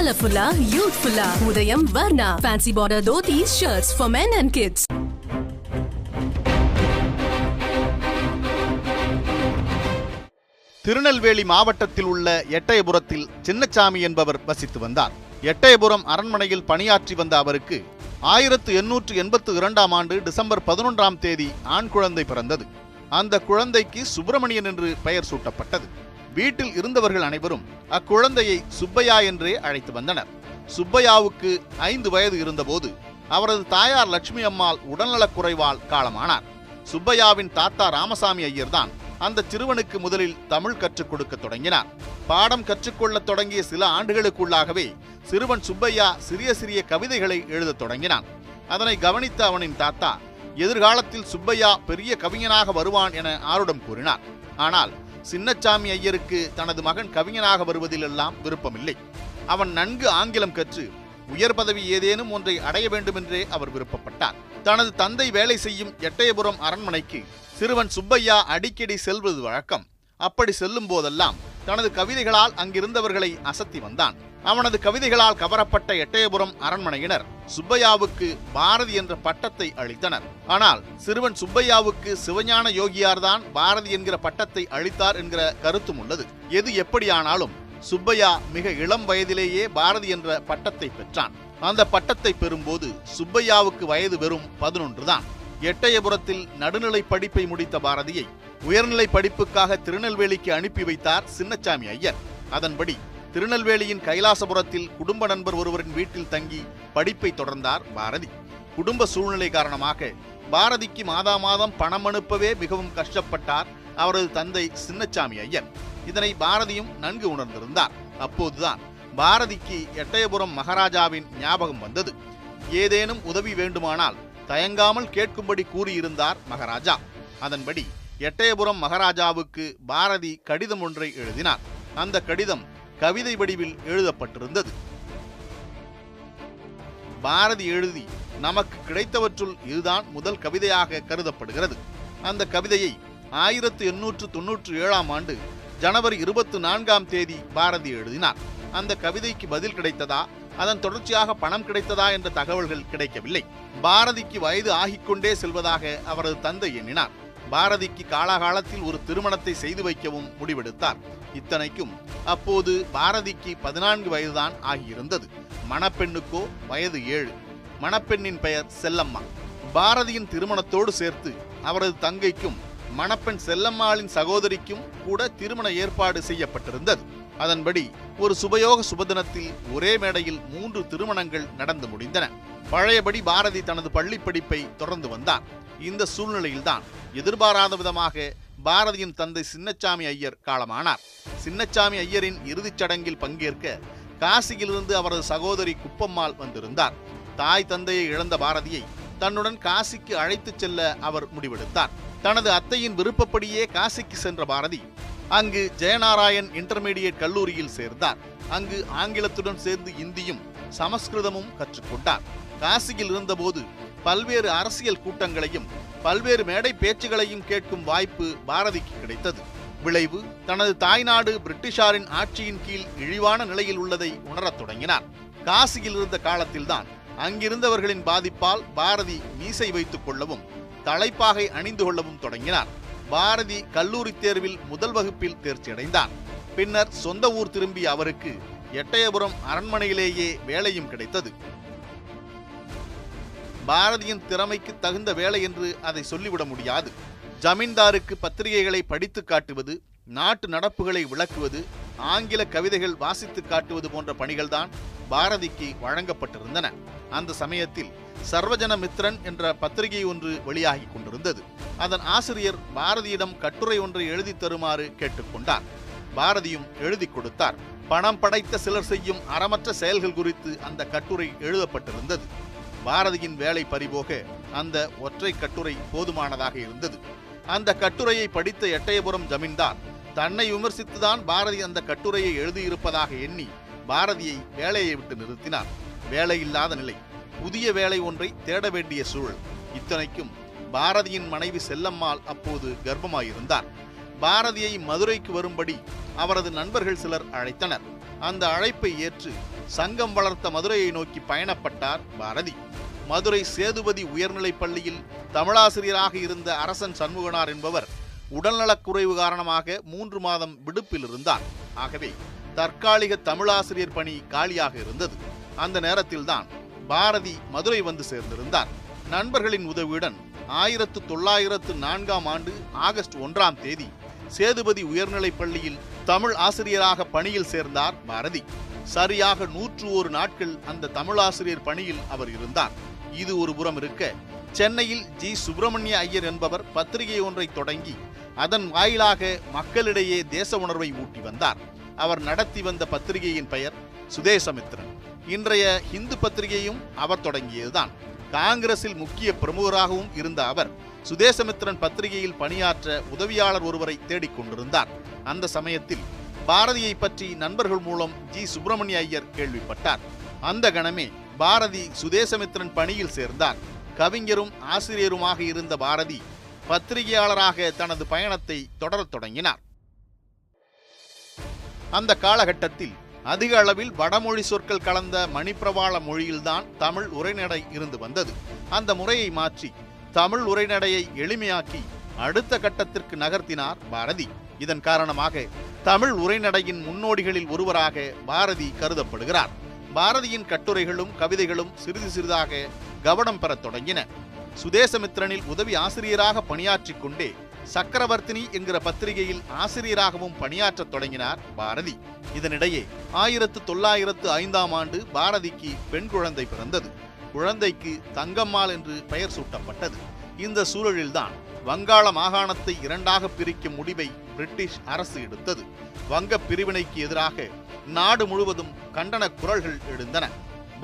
Colorfulla, youthfulla. Udayam Varna. Fancy border dhotis, shirts for men and kids. Tirunelveli மாவட்டத்தில் உள்ள எட்டயபுரத்தில் சின்னசாமி என்பவர் வசித்து வந்தார். எட்டயபுரம் அரண்மனையில் பணியாற்றி வந்த அவருக்கு 1882ஆம் ஆண்டு டிசம்பர் 11ஆம் தேதி ஆண் குழந்தை பிறந்தது. அந்த குழந்தைக்கு சுப்பிரமணியன் என்று பெயர் சூட்டப்பட்டது. வீட்டில் இருந்தவர்கள் அனைவரும் அக்குழந்தையை சுப்பையா என்றே அழைத்து வந்தனர். சுப்பையாவுக்கு 5 வயது இருந்தபோது அவரது தாயார் லட்சுமி அம்மாள் உடல்நலக் குறைவால் காலமானார். சுப்பையாவின் தாத்தா ராமசாமி ஐயர் தான் அந்த சிறுவனுக்கு முதலில் தமிழ் கற்றுக் கொடுக்க தொடங்கினார். பாடம் கற்றுக்கொள்ள தொடங்கிய சில ஆண்டுகளுக்குள்ளாகவே சிறுவன் சுப்பையா சிறிய சிறிய கவிதைகளை எழுதத் தொடங்கினான். அதனை கவனித்த அவனின் தாத்தா எதிர்காலத்தில் சுப்பையா பெரிய கவிஞனாக வருவான் என ஆருடம் கூறினார். ஆனால் சின்னசாமி ஐயருக்கு தனது மகன் கவிஞனாக வருவதிலெல்லாம் விருப்பமில்லை. அவன் நன்கு ஆங்கிலம் கற்று உயர் பதவி ஏதேனும் ஒன்றை அடைய வேண்டுமென்றே அவர் விருப்பப்பட்டார். தனது தந்தை வேலை செய்யும் எட்டயபுரம் அரண்மனைக்கு சிறுவன் சுப்பையா அடிக்கடி செல்வது வழக்கம். அப்படி செல்லும் போதெல்லாம் தனது கவிதைகளால் அங்கிருந்தவர்களை அசத்தி வந்தான். அவனது கவிதைகளால் கவரப்பட்ட எட்டயபுரம் அரண்மனையினர் சுப்பையாவுக்கு பாரதி என்ற பட்டத்தை அளித்தனர். ஆனால் சிறுவன் சுப்பையாவுக்கு சிவஞான யோகியார்தான் பாரதி என்கிற பட்டத்தை அளித்தார் என்கிற கருத்தும் உள்ளது. எது எப்படியானாலும் சுப்பையா மிக இளம் வயதிலேயே பாரதி என்ற பட்டத்தை பெற்றான். அந்த பட்டத்தை பெறும்போது சுப்பையாவுக்கு வயது வெறும் 11 தான். எட்டயபுரத்தில் நடுநிலை படிப்பை முடித்த பாரதியை உயர்நிலை படிப்புக்காக திருநெல்வேலிக்கு அனுப்பி வைத்தார் சின்னசாமி ஐயர். அதன்படி திருநெல்வேலியின் கைலாசபுரத்தில் குடும்ப நண்பர் ஒருவரின் வீட்டில் தங்கி படிப்பை தொடர்ந்தார் பாரதி. குடும்ப சூழ்நிலை காரணமாக பாரதிக்கு மாதா மாதம் பணம் அனுப்பவே மிகவும் கஷ்டப்பட்டார் அவரது தந்தை சின்னசாமி ஐயர். இதனை பாரதியும் நன்கு உணர்ந்திருந்தார். அப்போதுதான் பாரதிக்கு எட்டயபுரம் மகாராஜாவின் ஞாபகம் வந்தது. ஏதேனும் உதவி வேண்டுமானால் தயங்காமல் கேட்கும்படி கூறியிருந்தார் மகாராஜா. அதன்படி எட்டயபுரம் மகாராஜாவுக்கு பாரதி கடிதம் ஒன்றை எழுதினார். அந்த கடிதம் கவிதை வடிவில் எழுதப்பட்டிருந்தது. பாரதி எழுதி நமக்கு கிடைத்தவற்றுள் இதுதான் முதல் கவிதையாக கருதப்படுகிறது. அந்த கவிதையை 1897ஆம் ஆண்டு ஜனவரி 24ஆம் தேதி பாரதி எழுதினார். அந்த கவிதைக்கு பதில் கிடைத்ததா, அதன் தொடர்ச்சியாக பணம் கிடைத்ததா என்ற தகவல்கள் கிடைக்கவில்லை. பாரதிக்கு வயது ஆகிக்கொண்டே செல்வதாக அவரது தந்தை எண்ணினார். பாரதிக்கு காலாகாலத்தில் ஒரு திருமணத்தை செய்து வைக்கவும் முடிவெடுத்தார். இத்தனைக்கும் அப்போது பாரதிக்கு 14 வயதுதான் ஆகியிருந்தது. மணப்பெண்ணுக்கோ வயது 7. மணப்பெண்ணின் பெயர் செல்லம்மா. பாரதியின் திருமணத்தோடு சேர்த்து அவரது தங்கைக்கும் மணப்பெண் செல்லம்மாளின் சகோதரிக்கும் கூட திருமண ஏற்பாடு செய்யப்பட்டிருந்தது. அதன்படி ஒரு சுபயோக சுபதினத்தில் ஒரே மேடையில் 3 திருமணங்கள் நடந்து முடிந்தன. பழையபடி பாரதி தனது பள்ளி படிப்பை தொடர்ந்து வந்தார். இந்த சூழ்நிலையில்தான் எதிர்பாராத விதமாக பாரதியின் தந்தை சின்னசாமி ஐயர் காலமானார். சின்னசாமி ஐயரின் இறுதிச் சடங்கில் பங்கேற்க காசியிலிருந்து அவரது சகோதரி குப்பம்மாள் வந்திருந்தார். தாய் தந்தையை இழந்த பாரதியை தன்னுடன் காசிக்கு அழைத்துச் செல்ல அவர் முடிவெடுத்தார். தனது அத்தையின் விருப்பப்படியே காசிக்கு சென்ற பாரதி அங்கு ஜெயநாராயண் இன்டர்மீடியேட் கல்லூரியில் சேர்ந்தார். அங்கு ஆங்கிலத்துடன் சேர்ந்து இந்தியும் சமஸ்கிருதமும் கற்றுக்கொண்டார். காசியில் இருந்தபோது பல்வேறு அரசியல் கூட்டங்களையும் பல்வேறு மேடை பேச்சுகளையும் கேட்கும் வாய்ப்பு பாரதிக்கு கிடைத்தது. விளைவு தனது தாய்நாடு பிரிட்டிஷாரின் ஆட்சியின் கீழ் இழிவான நிலையில் உள்ளதை உணரத் தொடங்கினார். காசியில் இருந்த காலத்தில்தான் அங்கிருந்தவர்களின் பாதிப்பால் பாரதி மீசை வைத்துக் கொள்ளவும் தலைப்பாகை அணிந்து கொள்ளவும் தொடங்கினார். பாரதி கல்லூரி தேர்வில் முதல் வகுப்பில் தேர்ச்சியடைந்தார். பின்னர் சொந்த ஊர் திரும்பிய அவருக்கு எட்டயபுரம் அரண்மனையிலேயே வேலையும் கிடைத்தது. பாரதியின் திறமைக்கு தகுந்த வேலை என்று அதை சொல்லிவிட முடியாது. ஜமீன்தாருக்கு பத்திரிகைகளை படித்து காட்டுவது, நாட்டு நடப்புகளை விளக்குவது, ஆங்கில கவிதைகள் வாசித்து காட்டுவது போன்ற பணிகள்தான் பாரதிக்கு வழங்கப்பட்டிருந்தன. அந்த சமயத்தில் சர்வஜன மித்ரன் என்ற பத்திரிகை ஒன்று வெளியாகி கொண்டிருந்தது. அதன் ஆசிரியர் பாரதியிடம் கட்டுரை ஒன்றை எழுதி தருமாறு கேட்டுக்கொண்டார். பாரதியும் எழுதி கொடுத்தார். பணம் படைத்த சிலர் செய்யும் அறமற்ற செயல்கள் குறித்து அந்த கட்டுரை எழுதப்பட்டிருந்தது. பாரதியின் வேலை பறிபோக அந்த ஒற்றை கட்டுரை போதுமானதாக இருந்தது. அந்த கட்டுரையை படித்த எட்டயபுரம் ஜமீன்தார் தன்னை விமர்சித்துதான் பாரதி அந்த கட்டுரையை எழுதியிருப்பதாக எண்ணி பாரதியை வேலையை விட்டு நிறுத்தினார். வேலையில்லாத நிலை, புதிய வேலை ஒன்றை தேட வேண்டிய சூழல். இத்தனைக்கும் பாரதியின் மனைவி செல்லம்மாள் அப்போது கர்ப்பமாயிருந்தார். பாரதியை மதுரைக்கு வரும்படி அவரது நண்பர்கள் சிலர் அழைத்தனர். அந்த அழைப்பை ஏற்று சங்கம் வளர்த்த மதுரையை நோக்கி பயணப்பட்டார் பாரதி. மதுரை சேதுபதி உயர்நிலைப் பள்ளியில் தமிழாசிரியராக இருந்த அரசன் சண்முகனார் என்பவர் உடல்நலக்குறைவு காரணமாக 3 மாதம் விடுப்பில் இருந்தார். ஆகவே தற்காலிக தமிழாசிரியர் பணி காலியாக இருந்தது. அந்த நேரத்தில்தான் பாரதி மதுரை வந்து சேர்ந்திருந்தார். நண்பர்களின் உதவியுடன் 1904ஆம் ஆண்டு ஆகஸ்ட் 1ஆம் தேதி சேதுபதி உயர்நிலைப் பள்ளியில் தமிழ் ஆசிரியராக பணியில் சேர்ந்தார் பாரதி. சரியாக 101 நாட்கள் அந்த தமிழாசிரியர் பணியில் அவர் இருந்தார். இது ஒரு புறம் இருக்க, சென்னையில் ஜி. சுப்பிரமணிய ஐயர் என்பவர் பத்திரிகை ஒன்றை தொடங்கி அதன் வாயிலாக மக்களிடையே தேச உணர்வை ஊட்டி வந்தார். அவர் நடத்தி வந்த பத்திரிகையின் பெயர் சுதேசமித்திரன். இன்றைய இந்து பத்திரிகையும் அவர் தொடங்கியதுதான். காங்கிரஸில் முக்கிய பிரமுகராகவும் இருந்த அவர் சுதேசமித்திரன் பத்திரிகையில் பணியாற்ற உதவியாளர் ஒருவரை தேடிக்கொண்டிருந்தார். அந்த சமயத்தில் பாரதியை பற்றி நண்பர்கள் மூலம் ஜி. சுப்பிரமணிய ஐயர் கேள்விப்பட்டார். அந்த கணமே பாரதி சுதேசமித்திரன் பணியில் சேர்ந்தார். கவிஞரும் ஆசிரியருமாக இருந்த பாரதி பத்திரிகையாளராக தனது பயணத்தை தொடரத் தொடங்கினார். அந்த காலகட்டத்தில் அதிக அளவில் வடமொழி சொற்கள் கலந்த மணிப்பிரவாள மொழியில்தான் தமிழ் உரைநடை இருந்து வந்தது. அந்த முறையை மாற்றி தமிழ் உரைநடையை எளிமையாக்கி அடுத்த கட்டத்திற்கு நகர்த்தினார் பாரதி. இதன் காரணமாக தமிழ் உரைநடையின் முன்னோடிகளில் ஒருவராக பாரதி கருதப்படுகிறார். பாரதியின் கட்டுரைகளும் கவிதைகளும் சிறிது சிறிதாக கவனம் பெறத் தொடங்கின. சுதேசமித்திரனில் உதவி ஆசிரியராக பணியாற்றிக் கொண்டே சக்கரவர்த்தினி என்கிற பத்திரிகையில் ஆசிரியராகவும் பணியாற்றத் தொடங்கினார் பாரதி. இதனிடையே 1905ஆம் ஆண்டு பாரதிக்கு பெண் குழந்தை பிறந்தது. குழந்தைக்கு தங்கம்மாள் என்று பெயர் சூட்டப்பட்டது. இந்த சூழலில்தான் வங்காள மாகாணத்தை 2ஆக பிரிக்கும் முடிவை பிரிட்டிஷ் அரசு எடுத்தது. வங்க பிரிவினைக்கு எதிராக நாடு முழுவதும் கண்டன குரல்கள் எழுந்தன.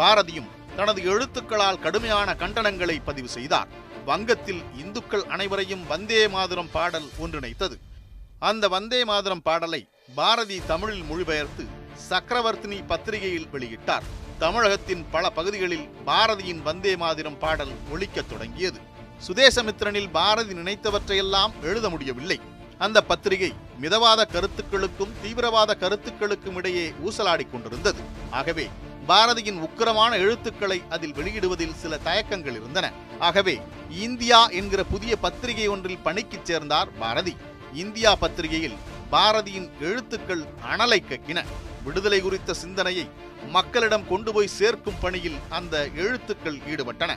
பாரதியும் தனது எழுத்துக்களால் கடுமையான கண்டனங்களை பதிவு செய்தார். வங்கத்தில் இந்துக்கள் அனைவரையும் வந்தே மாதரம் பாடல் ஒன்றிணைத்தது. அந்த வந்தே மாதரம் பாடலை பாரதி தமிழில் மொழிபெயர்த்து சக்கரவர்த்தினி பத்திரிகையில் வெளியிட்டார். தமிழகத்தின் பல பகுதிகளில் பாரதியின் வந்தே மாதரம் பாடல் ஒலிக்கத் தொடங்கியது. சுதேசமித்திரனில் பாரதி நினைத்தவற்றையெல்லாம் எழுத முடியவில்லை. அந்த பத்திரிகை மிதவாத கருத்துக்களுக்கும் தீவிரவாத கருத்துக்களுக்கும் இடையே ஊசலாடிக் கொண்டிருந்தது. ஆகவே பாரதியின் உக்கிரமான எழுத்துக்களை அதில் வெளியிடுவதில் சில தயக்கங்கள் இருந்தன. ஆகவே இந்தியா என்கிற புதிய பத்திரிகை ஒன்றில் பணிக்கு சேர்ந்தார் பாரதி. இந்தியா பத்திரிகையில் பாரதியின் எழுத்துக்கள் அனலை கக்கின. விடுதலை குறித்த சிந்தனையை மக்களிடம் கொண்டு போய் சேர்க்கும் பணியில் அந்த எழுத்துக்கள் ஈடுபட்டன.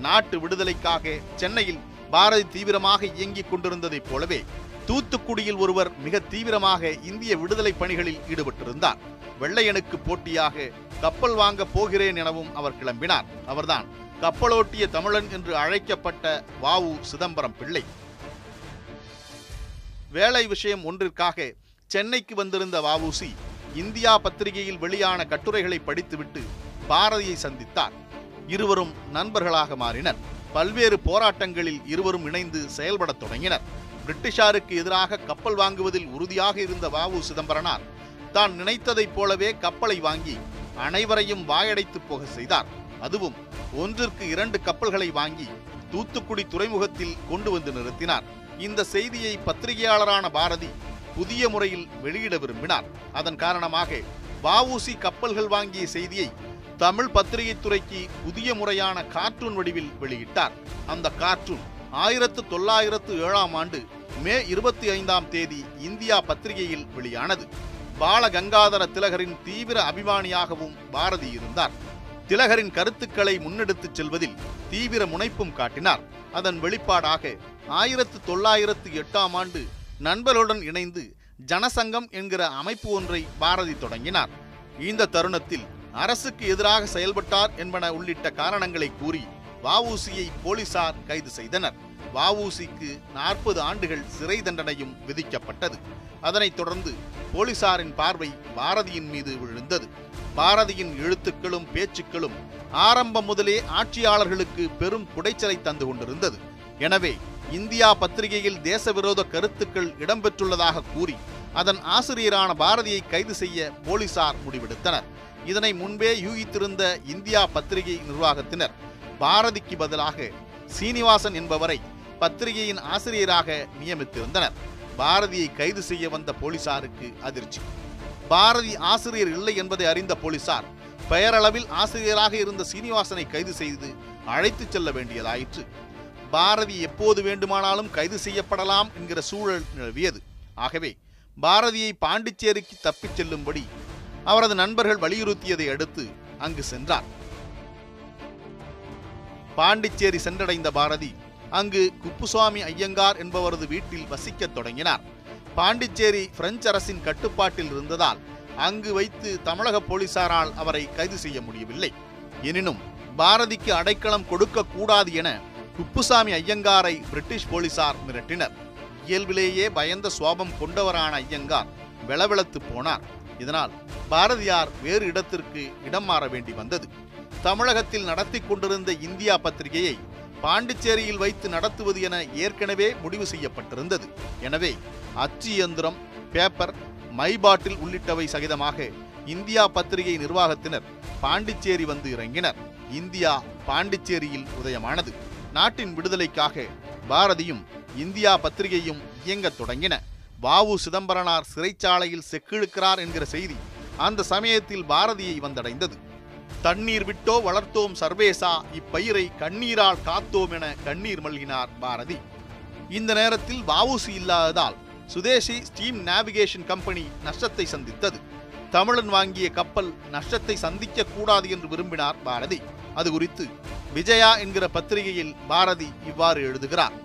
நாட்டு விடுதலைக்காக சென்னையில் பாரதி தீவிரமாக இயங்கிக் கொண்டிருந்ததைப் போலவே தூத்துக்குடியில் ஒருவர் மிக தீவிரமாக இந்திய விடுதலை பணிகளில் ஈடுபட்டிருந்தார். வெள்ளையனுக்கு போட்டியாக கப்பல் வாங்க போகிறேன் எனவும் அவர் கிளம்பினார். அவர்தான் கப்பலோட்டிய தமிழன் என்று அழைக்கப்பட்ட வ.உ. சிதம்பரம் பிள்ளை. வேலை விஷயம் ஒன்றிற்காக சென்னைக்கு வந்திருந்த வ.உ.சி. இந்தியா பத்திரிகையில் வெளியான கட்டுரைகளை படித்துவிட்டு பாரதியை சந்தித்தார். இருவரும் நண்பர்களாக மாறினர். பல்வேறு போராட்டங்களில் இருவரும் இணைந்து செயல்படத் தொடங்கினர். பிரிட்டிஷாருக்கு எதிராக கப்பல் வாங்குவதில் உறுதியாக இருந்த வ.உ. சிதம்பரனார் தான் நினைத்ததைப் போலவே கப்பலை வாங்கி அனைவரையும் வாயடைத்து போக செய்தார். அதுவும் 1ற்கு 2 கப்பல்களை வாங்கி தூத்துக்குடி துறைமுகத்தில் கொண்டு வந்து நிறுத்தினார். இந்த செய்தியை பத்திரிகையாளரான பாரதி புதிய முறையில் வெளியிட விரும்பினார். அதன் காரணமாக வ.உ.சி. கப்பல்கள் வாங்கிய செய்தியை தமிழ் பத்திரிகை துறைக்கு புதிய முறையான கார்ட்டூன் வடிவில் வெளியிட்டார். அந்த கார்ட்டூன் 1907ஆம் ஆண்டு மே 25ஆம் தேதி இந்தியா பத்திரிகையில் வெளியானது. பால கங்காதர திலகரின் தீவிர அபிமானியாகவும் பாரதி இருந்தார். திலகரின் கருத்துக்களை முன்னெடுத்துச் செல்வதில் தீவிர முனைப்பும் காட்டினார். அதன் வெளிப்பாடாக 1908ஆம் ஆண்டு நண்பர்களுடன் இணைந்து ஜனசங்கம் என்கிற அமைப்பு ஒன்றை பாரதி தொடங்கினார். இந்த தருணத்தில் அரசுக்கு எதிராக செயல்பட்டார் என்பன உள்ளிட்ட காரணங்களை கூறி வ.உ.சி.யை போலீசார் கைது செய்தனர். வ.உ.சி.க்கு 40 ஆண்டுகள் சிறை தண்டனையும் விதிக்கப்பட்டது. அதனைத் தொடர்ந்து போலீசாரின் பார்வை பாரதியின் மீது விழுந்தது. பாரதியின் எழுத்துக்களும் பேச்சுக்களும் ஆரம்பம் முதலே ஆட்சியாளர்களுக்கு பெரும் குடைச்சலை தந்து கொண்டிருந்தது. எனவே இந்தியா பத்திரிகையில் தேசவிரோத கருத்துக்கள் இடம்பெற்றுள்ளதாக கூறி அதன் ஆசிரியரான பாரதியை கைது செய்ய போலீசார் முடிவெடுத்தனர். இதனை முன்பே யூகித்திருந்த இந்தியா பத்திரிகை நிர்வாகத்தினர் பாரதிக்கு பதிலாக சீனிவாசன் என்பவரை பத்திரிகையின் ஆசிரியராக நியமித்திருந்தனர். பாரதியை கைது செய்ய வந்த போலீசாருக்கு அதிர்ச்சி. பாரதி ஆசிரியர் இல்லை என்பதை அறிந்த போலீசார் பெயரளவில் ஆசிரியராக இருந்த சீனிவாசனை கைது செய்து அழைத்துச் செல்ல வேண்டியதாயிற்று. பாரதி எப்போது வேண்டுமானாலும் கைது செய்யப்படலாம் என்கிற சூழல் நிலவியது. ஆகவே பாரதியை பாண்டிச்சேரிக்கு தப்பிச் செல்லும்படி அவரது நண்பர்கள் வலியுறுத்தியதை அடுத்து அங்கு சென்றார். பாண்டிச்சேரி சென்றடைந்த பாரதி அங்கு குப்புசாமி ஐயங்கார் என்பவரது வீட்டில் வசிக்கத் தொடங்கினார். பாண்டிச்சேரி பிரெஞ்சு அரசின் கட்டுப்பாட்டில் இருந்ததால் அங்கு வைத்து தமிழக போலீசாரால் அவரை கைது செய்ய முடியவில்லை. எனினும் பாரதிக்கு அடைக்கலம் கொடுக்க கூடாது என குப்புசாமி ஐயங்காரை பிரிட்டிஷ் போலீசார் மிரட்டினர். இயல்பிலேயே பயந்த சுவாபம் கொண்டவரான ஐயங்கார் வெளவெளத்து போனார். இதனால் பாரதியார் வேறு இடத்திற்கு இடம் மாற வேண்டி வந்தது. தமிழகத்தில் நடத்தி கொண்டிருந்த இந்தியா பத்திரிகையை பாண்டிச்சேரியில் வைத்து நடத்துவது என ஏற்கனவே முடிவு செய்யப்பட்டிருந்தது. எனவே அச்சு இயந்திரம், பேப்பர், மை பாட்டில் உள்ளிட்டவை சகிதமாக இந்தியா பத்திரிகை நிர்வாகத்தினர் பாண்டிச்சேரி வந்து இறங்கினர். இந்தியா பாண்டிச்சேரியில் உதயமானது. நாட்டின் விடுதலைக்காக பாரதியும் இந்தியா பத்திரிகையும் இயங்கத் தொடங்கின. வ.உ. சிதம்பரனார் சிறைச்சாலையில் செக்கிழுக்கிறார் என்கிற செய்தி அந்த சமயத்தில் பாரதியை வந்தடைந்தது. தண்ணீர் விட்டோ வளர்த்தோம் சர்வேசா, இப்பயிரை கண்ணீரால் காத்தோம் என கண்ணீர் மல்கினார் பாரதி. இந்த நேரத்தில் வ.உ.சி இல்லாததால் சுதேசி ஸ்டீம் நேவிகேஷன் கம்பெனி நஷ்டத்தை சந்தித்தது. தமிழன் வாங்கிய கப்பல் நஷ்டத்தை சந்திக்க கூடாது என்று விரும்பினார் பாரதி. அது குறித்து விஜயா என்கிற பத்திரிகையில் பாரதி இவ்வாறு எழுதுகிறார்: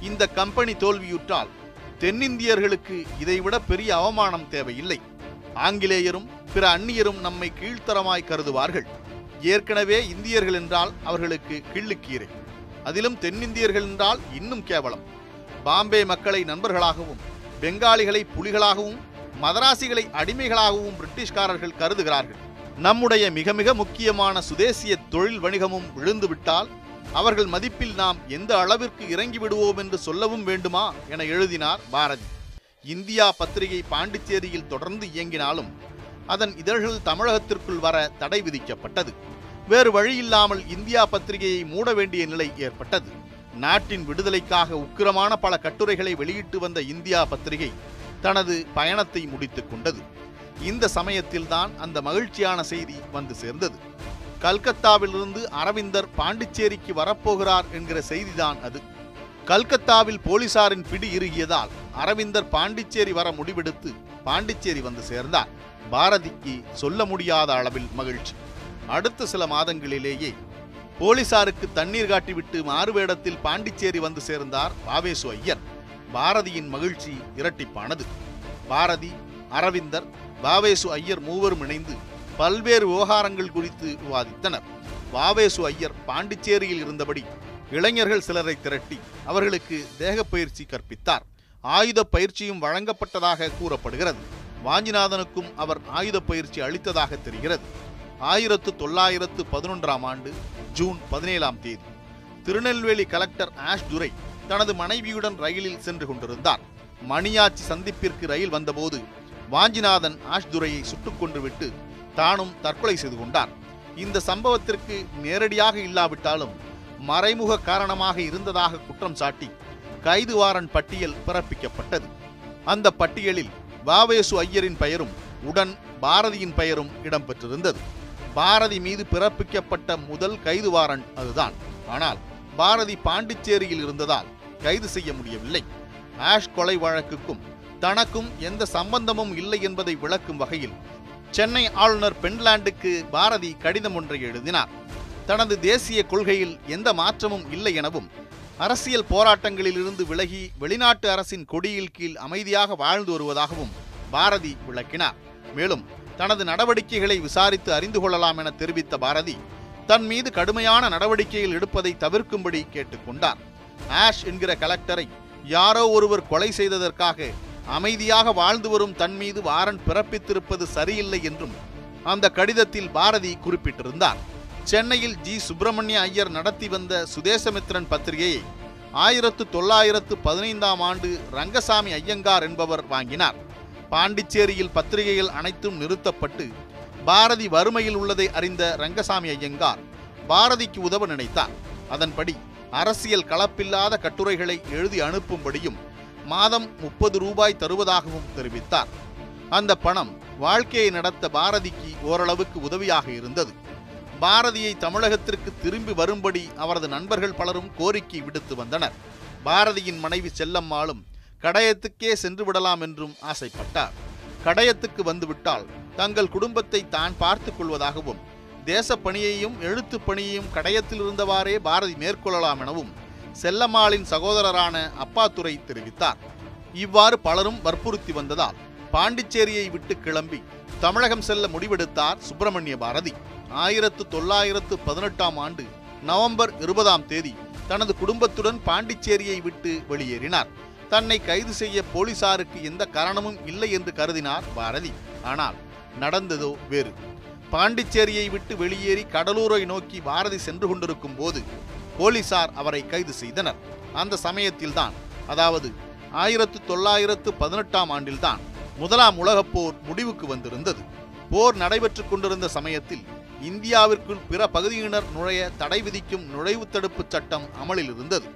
இந்த கம்பெனி தோல்வியுற்றால் தென்னிந்தியர்களுக்கு இதைவிட பெரிய அவமானம் தேவையில்லை. ஆங்கிலேயரும் பிற அந்நியரும் நம்மை கீழ்த்தரமாய் கருதுவார்கள். ஏற்கனவே இந்தியர்கள் என்றால் அவர்களுக்கு கிள்ளுக்கீரை, அதிலும் தென்னிந்தியர்கள் என்றால் இன்னும் கேவலம். பாம்பே மக்களை நண்பர்களாகவும், பெங்காலிகளை புலிகளாகவும், மதராசிகளை அடிமைகளாகவும் பிரிட்டிஷ்காரர்கள் கருதுகிறார்கள். நம்முடைய மிக மிக முக்கியமான சுதேசிய தொழில் வணிகமும் விழுந்துவிட்டால் அவர்கள் மதிப்பில் நாம் எந்த அளவிற்கு இறங்கி விடுவோம் என்று சொல்லவும் வேண்டுமா என எழுதினார் பாரதி. இந்தியா பத்திரிகை பாண்டிச்சேரியில் தொடர்ந்து இயங்கினாலும் அதன் இதழ்கள் தமிழகத்திற்குள் வர தடை விதிக்கப்பட்டது. வேறு வழியில்லாமல் இந்தியா பத்திரிகையை மூட வேண்டிய நிலை ஏற்பட்டது. நாட்டின் விடுதலைக்காக உக்கிரமான பல கட்டுரைகளை வெளியிட்டு வந்த இந்தியா பத்திரிகை தனது பயணத்தை முடித்துக் கொண்டது. இந்த சமயத்தில்தான் அந்த மகிழ்ச்சியான செய்தி வந்து சேர்ந்தது. கல்கத்தாவிலிருந்து அரவிந்தர் பாண்டிச்சேரிக்கு வரப்போகிறார் என்கிற செய்திதான் அது. கல்கத்தாவில் போலீசாரின் பிடி இறுகியதால் அரவிந்தர் பாண்டிச்சேரி வர முடிவெடுத்து பாண்டிச்சேரி வந்து சேர்ந்தார். பாரதிக்கு சொல்ல முடியாத அளவில் மகிழ்ச்சி. அடுத்த சில மாதங்களிலேயே போலீசாருக்கு தண்ணீர் காட்டிவிட்டு மாறுவேடத்தில் பாண்டிச்சேரி வந்து சேர்ந்தார் வ.வே.சு. ஐயர். பாரதியின் மகிழ்ச்சி இரட்டிப்பானது. பாரதி, அரவிந்தர், வ.வே.சு. ஐயர் மூவரும் இணைந்து பல்வேறு விவகாரங்கள் குறித்து விவாதித்தனர். வ.வே.சு. ஐயர் பாண்டிச்சேரியில் இருந்தபடி இளைஞர்கள் சிலரை திரட்டி அவர்களுக்கு தேக பயிற்சி கற்பித்தார். ஆயுத பயிற்சியும் வழங்கப்பட்டதாக கூறப்படுகிறது. வாஞ்சிநாதனுக்கும் அவர் ஆயுத பயிற்சி அளித்ததாக தெரிகிறது. 1911ஆம் ஆண்டு ஜூன் 17ஆம் தேதி திருநெல்வேலி கலெக்டர் ஆஷ் துரை தனது மனைவியுடன் ரயிலில் சென்று கொண்டிருந்தார். மணியாச்சி சந்திப்பிற்கு ரயில் வந்தபோது வாஞ்சிநாதன் ஆஷ் துரையை சுட்டுக் கொன்றுவிட்டு தானும் தற்கொலை செய்து கொண்டார். இந்த சம்பவத்திற்கு நேரடியாக இல்லாவிட்டாலும் மறைமுக காரணமாக இருந்ததாக குற்றம் சாட்டி கைது வாரண்ட் பட்டியல் பிறப்பிக்கப்பட்டது. அந்த பட்டியலில் வ.வே.சு. ஐயரின் பெயரும் உடன் பாரதியின் பெயரும் இடம்பெற்றிருந்தது. பாரதி மீது பிறப்பிக்கப்பட்ட முதல் கைது வாரண்ட் அதுதான். ஆனால் பாரதி பாண்டிச்சேரியில் இருந்ததால் கைது செய்ய முடியவில்லை. ஆஷ் கொலை வழக்குக்கும் தனக்கும் எந்த சம்பந்தமும் இல்லை என்பதை விளக்கும் வகையில் சென்னை ஆளுநர் பென்லாண்டுக்கு பாரதி கடிதம் ஒன்றை எழுதினார். தனது தேசிய கொள்கையில் எந்த மாற்றமும் இல்லை எனவும் அரசியல் போராட்டங்களில் இருந்து விலகி வெளிநாட்டு அரசின் கொடியில் கீழ் அமைதியாக வாழ்ந்து வருவதாகவும் பாரதி விளக்கினார். மேலும் தனது நடவடிக்கைகளை விசாரித்து அறிந்து கொள்ளலாம் என தெரிவித்த பாரதி தன் மீது கடுமையான நடவடிக்கைகள் எடுப்பதை தவிர்க்கும்படி கேட்டுக்கொண்டார். ஆஷ் என்கிற கலெக்டரை யாரோ ஒருவர் கொலை செய்ததற்காக அமைதியாக வாழ்ந்து வரும் தன் மீது வாரண்ட் பிறப்பித்திருப்பது சரியில்லை என்றும் அந்த கடிதத்தில் பாரதி குறிப்பிட்டிருந்தார். சென்னையில் ஜி. சுப்பிரமணிய ஐயர் நடத்தி வந்த சுதேசமித்திரன் பத்திரிகையை 1915ஆம் ஆண்டு ரங்கசாமி ஐயங்கார் என்பவர் வாங்கினார். பாண்டிச்சேரியில் பத்திரிகைகள் அனைத்தும் நிறுத்தப்பட்டு பாரதி வறுமையில் உள்ளதை அறிந்த ரங்கசாமி ஐயங்கார் பாரதிக்கு உதவ நினைத்தார். அதன்படி அரசியல் கலப்பில்லாத கட்டுரைகளை எழுதி அனுப்பும்படியும் மாதம் 30 ரூபாய் தருவதாகவும் தெரிவித்தார். அந்த பணம் வாழ்க்கையை நடத்த பாரதிக்கு ஓரளவுக்கு உதவியாக இருந்தது. பாரதியை தமிழகத்திற்கு திரும்பி வரும்படி அவரது நண்பர்கள் பலரும் கோரிக்கை விடுத்து வந்தனர். பாரதியின் மனைவி செல்லம்மாளும் கடையத்துக்கே சென்று விடலாம் என்றும் ஆசைப்பட்டார். கடையத்துக்கு வந்துவிட்டால் தங்கள் குடும்பத்தை தான் பார்த்துக் கொள்வதாகவும், தேசப்பணியையும் எழுத்து பணியையும் கடையத்தில் இருந்தவாறே பாரதி மேற்கொள்ளலாம் எனவும் செல்லம்மாளின் சகோதரரான அப்பாத்துரை தெரிவித்தார். இவ்வாறு பலரும் வற்புறுத்தி வந்ததால் பாண்டிச்சேரியை விட்டு கிளம்பி தமிழகம் செல்ல முடிவெடுத்தார் சுப்பிரமணிய பாரதி. 1918 ஆண்டு நவம்பர் 20 தனது குடும்பத்துடன் பாண்டிச்சேரியை விட்டு வெளியேறினார். தன்னை கைது செய்ய போலீசாருக்கு எந்த காரணமும் இல்லை என்று கருதினார் பாரதி. ஆனால் நடந்ததோ வேறு. பாண்டிச்சேரியை விட்டு வெளியேறி கடலூரை நோக்கி பாரதி சென்று கொண்டிருக்கும் போது போலீசார் அவரை கைது செய்தனர். அந்த சமயத்தில்தான், அதாவது 1918 ஆண்டில்தான் முதலாம் உலகப் போர் முடிவுக்கு வந்திருந்தது. போர் நடைபெற்றுக் கொண்டிருந்த சமயத்தில் இந்தியாவிற்குள் பிற பகுதியினர் நுழைய தடை விதிக்கும் நுழைவு தடுப்பு சட்டம் அமலில் இருந்தது.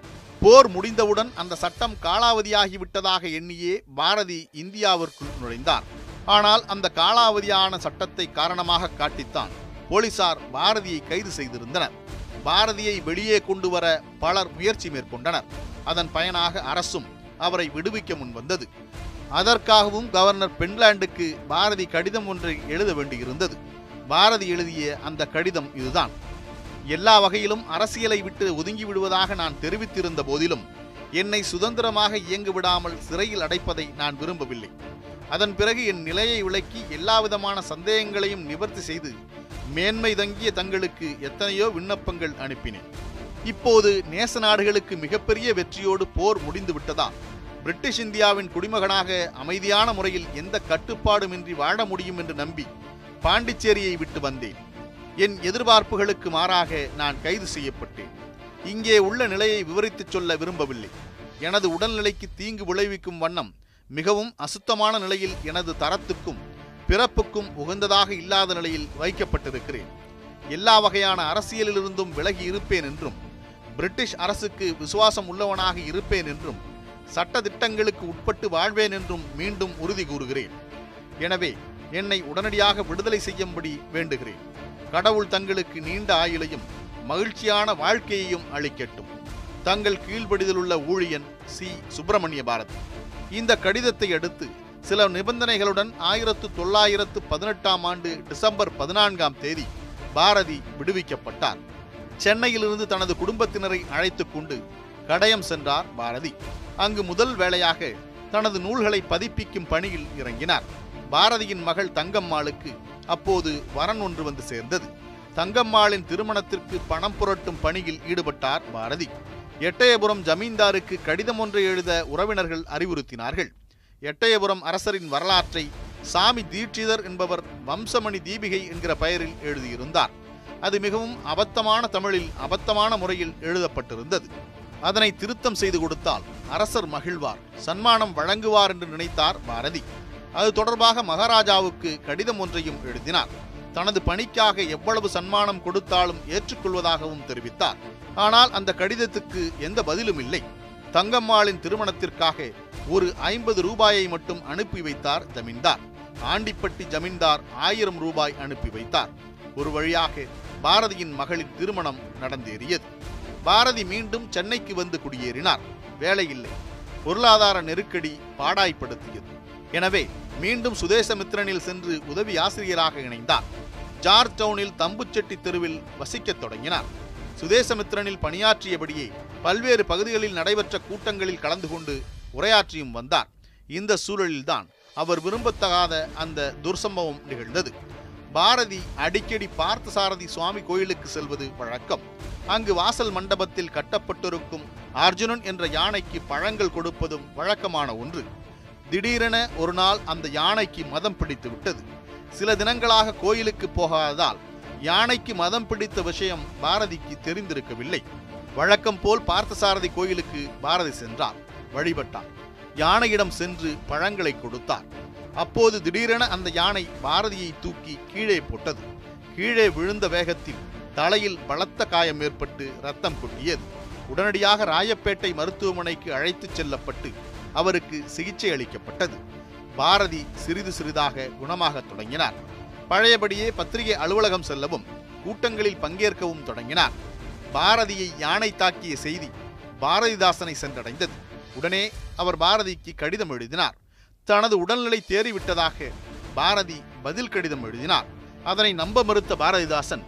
போர் முடிந்தவுடன் அந்த சட்டம் காலாவதியாகிவிட்டதாக எண்ணியே பாரதி இந்தியாவிற்குள் நுழைந்தார். ஆனால் அந்த காலாவதியான சட்டத்தை காரணமாக காட்டித்தான் போலீசார் பாரதியை கைது செய்திருந்தனர். பாரதியை வெளியே கொண்டு வர பலர் முயற்சி மேற்கொண்டனர். அதன் பயனாக அரசும் அவரை விடுவிக்க முன்வந்தது. அதற்காகவும் கவர்னர் பென்லாண்டுக்கு பாரதி கடிதம் ஒன்றை எழுத வேண்டியிருந்தது. பாரதி எழுதிய அந்த கடிதம் இதுதான்: எல்லா வகையிலும் அரசியலை விட்டு ஒதுங்கி விடுவதாக நான் தெரிவித்திருந்த போதிலும் என்னை சுதந்திரமாக இயங்க விடாமல் சிறையில் அடைப்பதை நான் விரும்பவில்லை. அதன் பிறகு என் நிலையை விளக்கி எல்லாவிதமான சந்தேகங்களையும் நிவர்த்தி செய்து மேன்மை தங்கிய தங்களுக்கு எத்தனையோ விண்ணப்பங்கள் அனுப்பினேன். இப்போது நேச நாடுகளுக்கு மிகப்பெரிய வெற்றியோடு போர் முடிந்து விட்டதால் பிரிட்டிஷ் இந்தியாவின் குடிமகனாக அமைதியான முறையில் எந்த கட்டுப்பாடுமின்றி வாழ முடியும் என்று நம்பி பாண்டிச்சேரியை விட்டு வந்தேன். என் எதிர்பார்ப்புகளுக்கு மாறாக நான் கைது செய்யப்பட்டேன். இங்கே உள்ள நிலையை விவரித்துச் சொல்ல விரும்பவில்லை. எனது உடல்நிலைக்கு தீங்கு விளைவிக்கும் வண்ணம் மிகவும் அசுத்தமான நிலையில் எனது தரத்துக்கும் பிறப்புக்கும் உகந்ததாக இல்லாத நிலையில் வைக்கப்பட்டிருக்கிறேன். எல்லா வகையான அரசியலிலிருந்தும் விலகி இருப்பேன் என்றும், பிரிட்டிஷ் அரசுக்கு விசுவாசம் உள்ளவனாக இருப்பேன் என்றும், சட்ட திட்டங்களுக்கு உட்பட்டு வாழ்வேன் என்றும் மீண்டும் உறுதி கூறுகிறேன். எனவே என்னை உடனடியாக விடுதலை செய்யும்படி வேண்டுகிறேன். கடவுள் தங்களுக்கு நீண்ட ஆயுளையும் மகிழ்ச்சியான வாழ்க்கையையும் அளிக்கட்டும். தங்கள் கீழ்ப்படிதலுள்ள ஊழியன் சி. சுப்பிரமணிய பாரதி. இந்த கடிதத்தை அடுத்து சில நிபந்தனைகளுடன் 1918 ஆண்டு டிசம்பர் 14 பாரதி விடுவிக்கப்பட்டார். சென்னையிலிருந்து தனது குடும்பத்தினரை அழைத்துக் கொண்டு கடையம் சென்றார் பாரதி. அங்கு முதல் வேளையாக தனது நூல்களை பதிப்பிக்கும் பணியில் இறங்கினார். பாரதியின் மகள் தங்கம்மாளுக்கு அப்போது வரன் ஒன்று வந்து சேர்ந்தது. தங்கம்மாளின் திருமணத்திற்கு பணம் புரட்டும் பணியில் ஈடுபட்டார் பாரதி. எட்டயபுரம் ஜமீன்தாருக்கு கடிதம் ஒன்றை எழுத உறவினர்கள் அறிவுறுத்தினார்கள். எட்டயபுரம் அரசரின் வரலாற்றை சாமி தீட்சிதர் என்பவர் வம்சமணி தீபிகை என்கிற பெயரில் எழுதியிருந்தார். அது மிகவும் அபத்தமான தமிழில் அபத்தமான முறையில் எழுதப்பட்டிருந்தது. அதனை திருத்தம் செய்து கொடுத்தால் அரசர் மகிழ்வார், சன்மானம் வழங்குவார் என்று நினைத்தார் பாரதி. அது தொடர்பாக மகாராஜாவுக்கு கடிதம் ஒன்றையும் எழுதினார். தனது பணிக்காக எவ்வளவு சன்மானம் கொடுத்தாலும் ஏற்றுக்கொள்வதாகவும் தெரிவித்தார். ஆனால் அந்த கடிதத்துக்கு எந்த பதிலும் இல்லை. தங்கம்மாளின் திருமணத்திற்காக ஒரு 50 ரூபாயை மட்டும் அனுப்பி வைத்தார் ஜமீன்தார். ஆண்டிப்பட்டி ஜமீன்தார் 1000 ரூபாய் அனுப்பி வைத்தார். ஒரு வழியாக பாரதியின் மகளின் திருமணம் நடந்தேறியது. பாரதி மீண்டும் சென்னைக்கு வந்து குடியேறினார். வேலையில்லை. பொருளாதார நெருக்கடி பாடாய்ப்படுத்தியது. எனவே மீண்டும் சுதேசமித்திரனில் சென்று உதவி ஆசிரியராக இணைந்தார். ஜார்ஜ் டவுனில் தம்புச்செட்டி தெருவில் வசிக்கத் தொடங்கினார். சுதேசமித்திரனில் பணியாற்றியபடியே பல்வேறு பகுதிகளில் நடைபெற்ற கூட்டங்களில் கலந்து கொண்டு உரையாற்றியும் வந்தார். இந்த சூழலில்தான் அவர் விரும்பத்தகாத அந்த துர்சம்பவம் நிகழ்ந்தது. பாரதி அடிக்கடி பார்த்தசாரதி சுவாமி கோயிலுக்கு செல்வது வழக்கம். அங்கு வாசல் மண்டபத்தில் கட்டப்பட்டிருக்கும் அர்ஜுனன் என்ற யானைக்கு பழங்கள் கொடுப்பதும் வழக்கமான ஒன்று. திடீரென ஒரு நாள் அந்த யானைக்கு மதம் பிடித்து விட்டது. சில தினங்களாக கோயிலுக்கு போகாததால் யானைக்கு மதம் பிடித்த விஷயம் பாரதிக்கு தெரிந்திருக்கவில்லை. வழக்கம் போல் பார்த்தசாரதி கோயிலுக்கு பாரதி சென்றார். வழிபட்டார். யானையிடம் சென்று பழங்களை கொடுத்தார். அப்போது திடீரென அந்த யானை பாரதியை தூக்கி கீழே போட்டது. கீழே விழுந்த வேகத்தில் தலையில் பலத்த காயம் ஏற்பட்டு ரத்தம் கொட்டியது. உடனடியாக ராயப்பேட்டை மருத்துவமனைக்கு அழைத்துச் செல்லப்பட்டு அவருக்கு சிகிச்சை அளிக்கப்பட்டது. பாரதி சிறிது சிறிதாக குணமாகத் தொடங்கினார். பழையபடியே பத்திரிகை அலுவலகம் செல்லவும் கூட்டங்களில் பங்கேற்கவும் தொடங்கினார். பாரதியை யானை தாக்கிய செய்தி பாரதிதாசனை சென்றடைந்தது. உடனே அவர் பாரதிக்கு கடிதம் எழுதினார். தனது உடல்நிலை தேறிவிட்டதாக பாரதி பதில் கடிதம் எழுதினார். அதனை நம்ப மறுத்த பாரதிதாசன்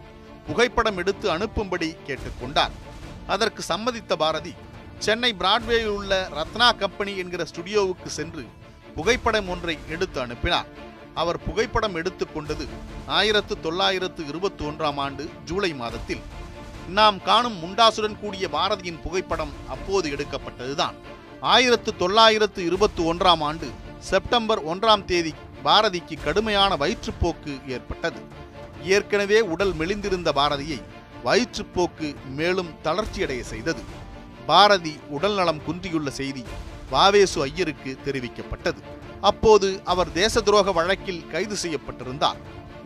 புகைப்படம் எடுத்து அனுப்பும்படி கேட்டுக்கொண்டார். அதற்கு சம்மதித்த பாரதி சென்னை பிராட்வேயில் உள்ள ரத்னா கம்பெனி என்கிற ஸ்டுடியோவுக்கு சென்று புகைப்படம் ஒன்றை எடுத்து அனுப்பினார். அவர் புகைப்படம் எடுத்துக்கொண்டது 1921 ஜூலை மாதத்தில். நாம் காணும் முண்டாசுடன் கூடிய பாரதியின் புகைப்படம் அப்போது எடுக்கப்பட்டதுதான். 1921 செப்டம்பர் 1 பாரதிக்கு கடுமையான வயிற்றுப்போக்கு ஏற்பட்டது. ஏற்கனவே உடல் மெலிந்திருந்த பாரதியை வயிற்றுப்போக்கு மேலும் தளர்ச்சியடைய செய்தது. பாரதி உடல் நலம் குன்றியுள்ள செய்தி வாவேசு ஐயருக்கு தெரிவிக்கப்பட்டது. அப்போது அவர் தேச துரோக வழக்கில் கைது செய்யப்பட்டிருந்தார்.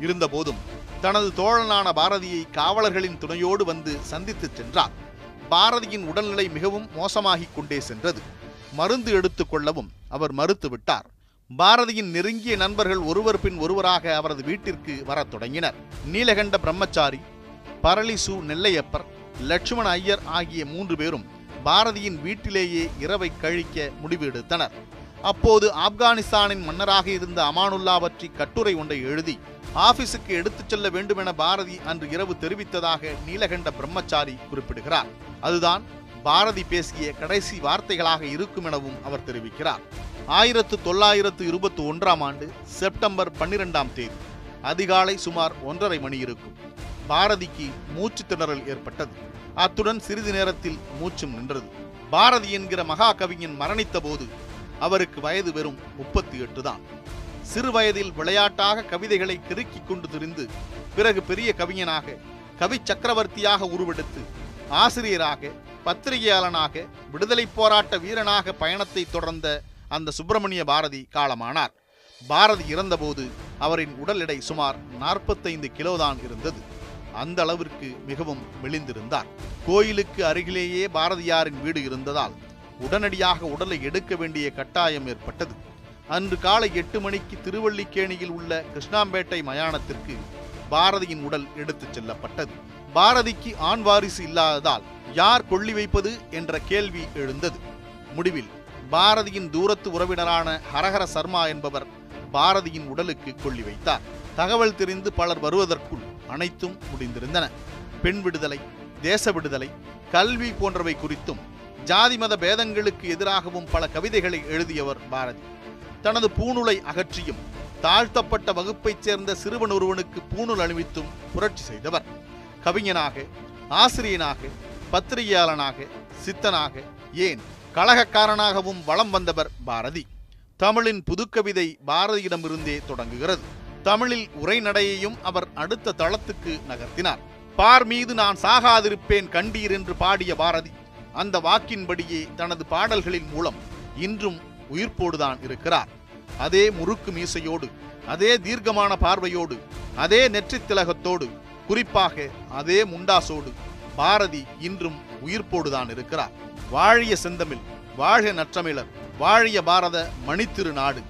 இருந்தபோதும் தனது தோழனான பாரதியை காவலர்களின் துணையோடு வந்து சந்தித்து சென்றார். பாரதியின் உடல்நிலை மிகவும் மோசமாகிக் கொண்டே சென்றது. மருந்து எடுத்துக் கொள்ளவும் அவர் மறுத்துவிட்டார். பாரதியின் நெருங்கிய நண்பர்கள் ஒருவர் பின் ஒருவராக அவரது வீட்டிற்கு வரத் தொடங்கினர். நீலகண்ட பிரம்மச்சாரி, பரளிசு நெல்லையப்பர், லட்சுமண ஐயர் ஆகிய 3 பேரும் பாரதியின் வீட்டிலேயே இரவை கழிக்க முடிவு எடுத்தனர். அப்போது ஆப்கானிஸ்தானின் மன்னராக இருந்த அமானுல்லா பற்றி கட்டுரை ஒன்றை எழுதி ஆபீஸுக்கு எடுத்துச் செல்ல வேண்டுமென பாரதி அன்று இரவு தெரிவித்ததாக நீலகண்ட பிரம்மச்சாரி குறிப்பிடுகிறார். அதுதான் பாரதி பேசிய கடைசி வார்த்தைகளாக இருக்கும் எனவும் அவர் தெரிவிக்கிறார். 1921 செப்டம்பர் 12 அதிகாலை சுமார் 1:30 மணி இருக்கும். பாரதிக்கு மூச்சு திணறல் ஏற்பட்டது. அத்துடன் சிறிது நேரத்தில் மூச்சும் நின்றது. பாரதி என்கிற மகா கவிஞன் மரணித்த போது அவருக்கு வயது வெறும் 38 தான். சிறு வயதில் விளையாட்டாக கவிதைகளை கிறுக்கிக் கொண்டு திரிந்து பிறகு பெரிய கவிஞனாக, கவி சக்கரவர்த்தியாக உருவெடுத்து ஆசிரியராக, பத்திரிகையாளனாக, விடுதலை போராட்ட வீரனாக பயணத்தை தொடர்ந்த அந்த சுப்பிரமணிய பாரதி காலமானார். பாரதி இறந்தபோது அவரின் உடல் எடை சுமார் 45 கிலோ தான் இருந்தது. அந்த அளவிற்கு மிகவும் மெலிந்திருந்தார். கோயிலுக்கு அருகிலேயே பாரதியாரின் வீடு இருந்ததால் உடனடியாக உடலை எடுக்க வேண்டிய கட்டாயம் ஏற்பட்டது. அன்று காலை 8 மணிக்கு திருவல்லிக்கேணியில் உள்ள கிருஷ்ணாம்பேட்டை மயானத்திற்கு பாரதியின் உடல் எடுத்துச் செல்லப்பட்டது. பாரதிக்கு ஆண் வாரிசு இல்லாததால் யார் கொள்ளி வைப்பது என்ற கேள்வி எழுந்தது. முடிவில் பாரதியின் தூரத்து உறவினரான ஹரஹர சர்மா என்பவர் பாரதியின் உடலுக்கு கொள்ளி வைத்தார். தகவல் தெரிந்து பலர் வருவதற்குள் அனைத்தும் முடிந்திருந்தன. பெண் விடுதலை, தேச விடுதலை, கல்வி போன்றவை குறித்தும் ஜாதி மத பேதங்களுக்கு எதிராகவும் பல கவிதைகளை எழுதியவர் பாரதி. தனது பூணூலை அகற்றியும் தாழ்த்தப்பட்ட வகுப்பைச் சேர்ந்த சிறுவன் ஒருவனுக்கு பூணூல் அணிவித்தும் புரட்சி செய்தவர். கவிஞனாக, ஆசிரியனாக, பத்திரிகையாளனாக, சித்தனாக, ஏன் கழகக்காரனாகவும் வலம் வந்தவர் பாரதி. தமிழின் புதுக்கவிதை பாரதியிடமிருந்தே தொடங்குகிறது. தமிழில் உரைநடையையும் அவர் அடுத்த தளத்துக்கு நகர்த்தினார். பார் மீது நான் சாகாதிருப்பேன் கண்டீர் என்று பாடிய பாரதி அந்த வாக்கின்படியே தனது பாடல்களின் மூலம் இன்றும் உயிர்ப்போடுதான் இருக்கிறார். அதே முறுக்கு மீசையோடு, அதே தீர்க்கமான பார்வையோடு, அதே நெற்றித் திலகத்தோடு, குறிப்பாக அதே முண்டாசோடு பாரதி இன்றும் உயிர்ப்போடுதான் இருக்கிறார். வாழிய செந்தமிழ், வாழ்க நற்றமிழர், வாழிய பாரத மணித்திரு நாடு.